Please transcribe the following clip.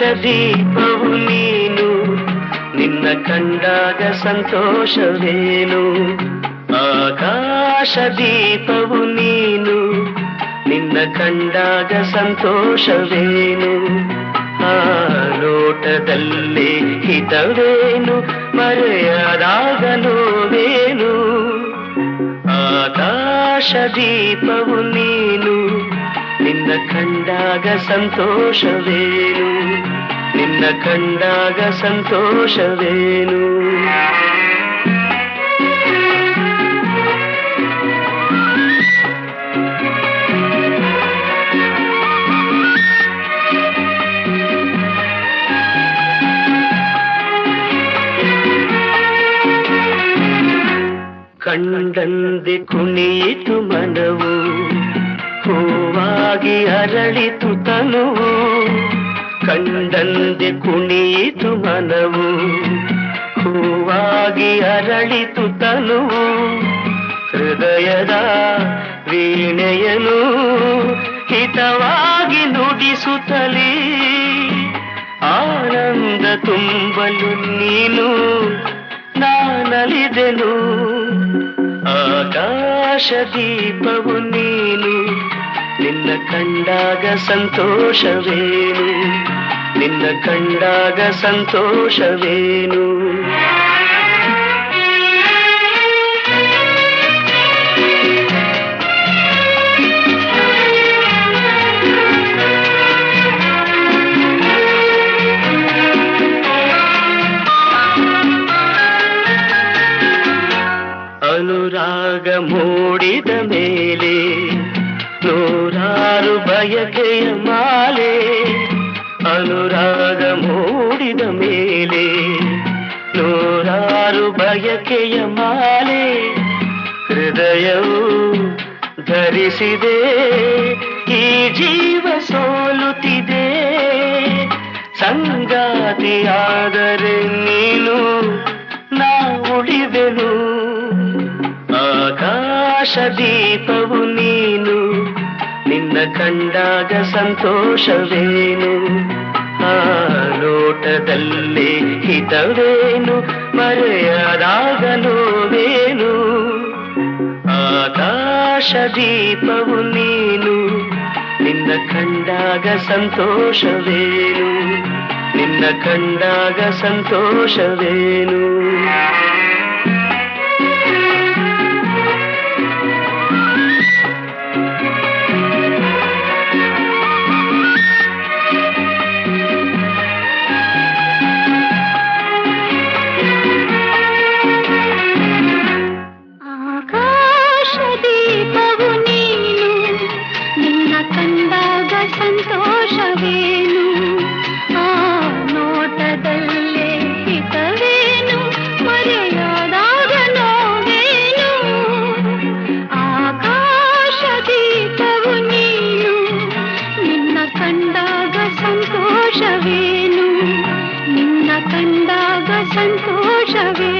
ದೀಪವು ನೀನು, ನಿನ್ನ ಕಂಡಾಗ ಸಂತೋಷವೇನು. ಆಕಾಶ ದೀಪವು ನೀನು, ನಿನ್ನ ಕಂಡಾಗ ಸಂತೋಷವೇನು. ಆ ಲೋಟದಲ್ಲಿ ಹಿತವೇನು, ಮರೆಯದಾಗ ನೋವೇನು. ಆಕಾಶ ದೀಪವು ನೀನು, ನಿನ್ನ ಕಂಡಾಗ ಸಂತೋಷವೇನು, ನಿನ್ನ ಕಂಡಾಗ ಸಂತೋಷವೇನು. ಕಂಡಂದೆ ಕುಣಿಯಿತು ಮನವು, ಹೂವಾಗಿ ಅರಳಿತು ತನುವು. ಕಂಡಂದೆ ಕುಣಿಯಿತು ಮನವು, ಹೂವಾಗಿ ಅರಳಿತು ತನುವು. ಹೃದಯದ ವೀಣೆಯನು ಹಿತವಾಗಿ ನುಡಿಸುತ್ತಲೇ, ಆನಂದ ತುಂಬಲು ನೀನು ನಾನಲಿದೆನು. ಆಕಾಶ ದೀಪವು ನೀನು, ನಿನ್ನ ಕಂಡಾಗ ಸಂತೋಷವೇನು, ನಿನ್ನ ಕಂಡಾಗ ಸಂತೋಷವೇನು. ಅನುರಾಗ ಮೂಡಿದ ಮೇಲೆ ನೂರಾರು ಬಯಕೆಯ ಮಾಲೆ. ಅನುರಾಗ ಮೂಡಿದ ಮೇಲೆ ನೂರಾರು ಬಯಕೆಯ ಮಾಲೆ. ಹೃದಯವು ಧರಿಸಿದೆ, ಈ ಜೀವ ಸೋಲುತ್ತಿದೆ. ಸಂಗಾತಿಯಾದರೆ ನೀನು, ನಾ ಉಳಿದೆನು. ಆಕಾಶ ದೀಪವು ನೀನು, ನಿನ್ನ ಕಂಡಾಗ ಸಂತೋಷವೇನು. ಆ ಲೋಟದಲ್ಲಿ ಹಿತವೇನು, ಮರೆಯದಾಗ ನೋವೇನು. ಆಕಾಶ ದೀಪವು ನೀನು, ನಿನ್ನ ಕಂಡಾಗ ಸಂತೋಷವೇನು, ನಿನ್ನ ಕಂಡಾಗ ಸಂತೋಷವೇನು. ಸಂತೋಷವೇನು, ಆ ನೋಟದಲ್ಲೇ ಹಿತವೇನು, ಮರೆಯದಾಗ ನೋವೇನು. ಆಕಾಶ ದೀಪವು ನೀನು, ನಿನ್ನ ಕಂಡಾಗ ಸಂತೋಷವೇನು, ನಿನ್ನ ಕಂಡಾಗ ಸಂತೋಷವೇನು.